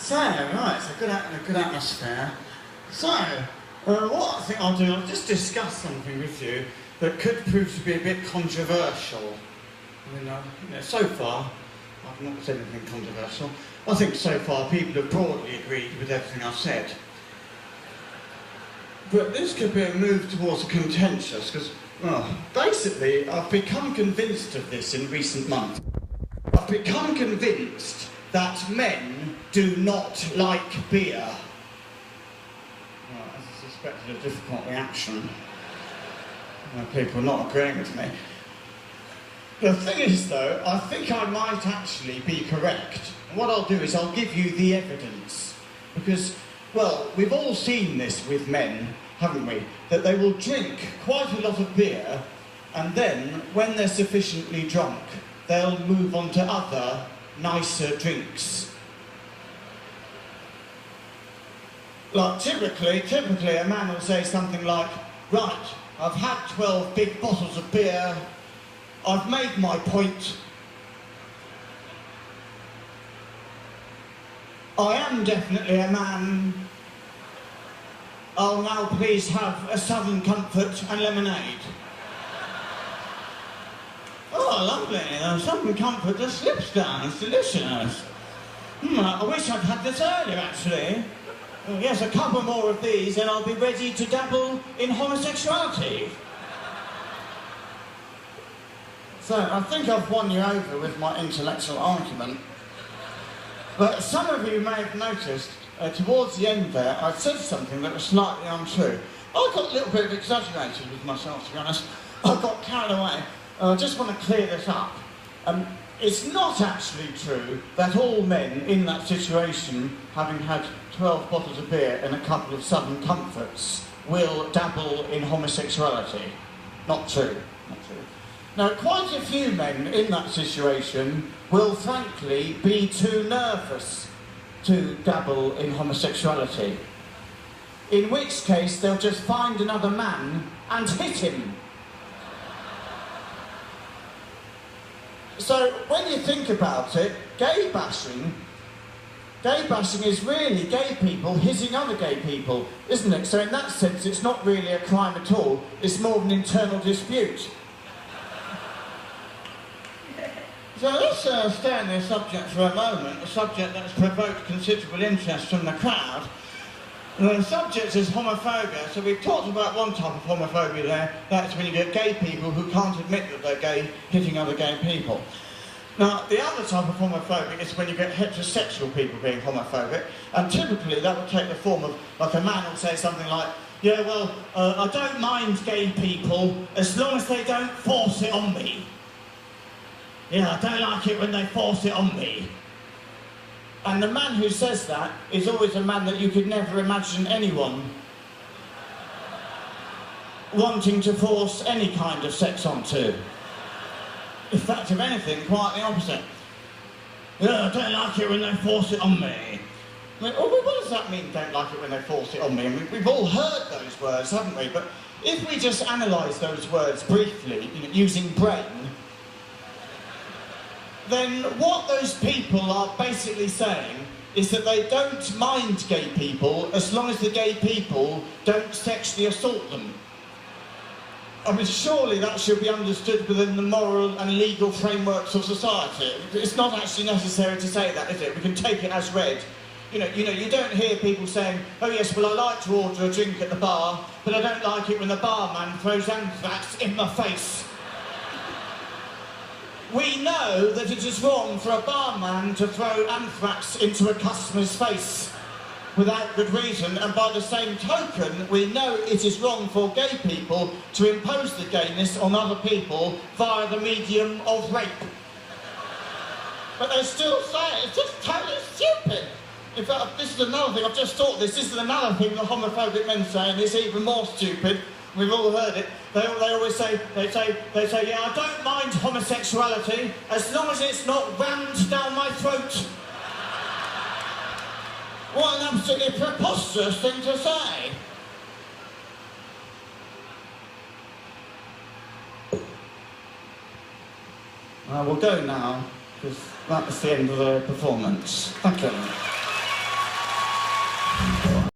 So, right, it's a good atmosphere. So, what I think I'll do, I'll just discuss something with you that could prove to be a bit controversial. I mean, so far, I've not said anything controversial. I think so far people have broadly agreed with everything I've said. But this could be a move towards a contentious, because, well, basically, I've become convinced of this in recent months. I've become convinced that men do not like beer. Well, as I suspected, a difficult reaction. People not agreeing with me. The thing is, though, I think I might actually be correct. And what I'll do is I'll give you the evidence. Because, well, we've all seen this with men, haven't we? That they will drink quite a lot of beer, and then, when they're sufficiently drunk, they'll move on to other, nicer drinks. Like, typically a man will say something like, right, I've had 12 big bottles of beer, I've made my point, I am definitely a man, I'll now please have a Southern Comfort and lemonade. Oh, lovely, Southern Comfort just slips down, it's delicious. I wish I'd had this earlier, actually. Yes, a couple more of these and I'll be ready to dabble in homosexuality. So, I think I've won you over with my intellectual argument. But some of you may have noticed, towards the end there, I said something that was slightly untrue. I got a little bit exaggerated with myself, to be honest. I got carried away. I just want to clear this up. It's not actually true that all men in that situation, having had 12 bottles of beer and a couple of Southern Comforts, will dabble in homosexuality. Not true. Not true. Now, quite a few men in that situation will frankly be too nervous to dabble in homosexuality. In which case, they'll just find another man and hit him. So, when you think about it, gay bashing is really gay people hitting other gay people, isn't it? So in that sense, it's not really a crime at all, it's more of an internal dispute. So let's stay on this subject for a moment, a subject that's provoked considerable interest from the crowd. The subject is homophobia, so we've talked about one type of homophobia there, that's when you get gay people who can't admit that they're gay hitting other gay people. Now, the other type of homophobia is when you get heterosexual people being homophobic, and typically that would take the form of, like a man will say something like, yeah, well, I don't mind gay people as long as they don't force it on me. Yeah, I don't like it when they force it on me. And the man who says that is always a man that you could never imagine anyone wanting to force any kind of sex onto. In fact, if anything, quite the opposite. Yeah, I don't like it when they force it on me. Like, oh, what does that mean, don't like it when they force it on me? And we've all heard those words, haven't we? But if we just analyse those words briefly, using brain, then what those people are basically saying is that they don't mind gay people as long as the gay people don't sexually assault them. I mean, surely that should be understood within the moral and legal frameworks of society. It's not actually necessary to say that, is it? We can take it as read. You don't hear people saying, oh yes, well I like to order a drink at the bar, but I don't like it when the barman throws anthrax in my face. We know that it is wrong for a barman to throw anthrax into a customer's face without good reason, and by the same token, we know it is wrong for gay people to impose the gayness on other people via the medium of rape. But they still say it. It's just totally stupid. In fact, this is another thing, I've just thought this is another thing the homophobic men say, and it's even more stupid. We've all heard it. They always say, yeah, I don't mind homosexuality as long as it's not rammed down my throat. What an absolutely preposterous thing to say. We'll go now, because that was the end of the performance. Thank you.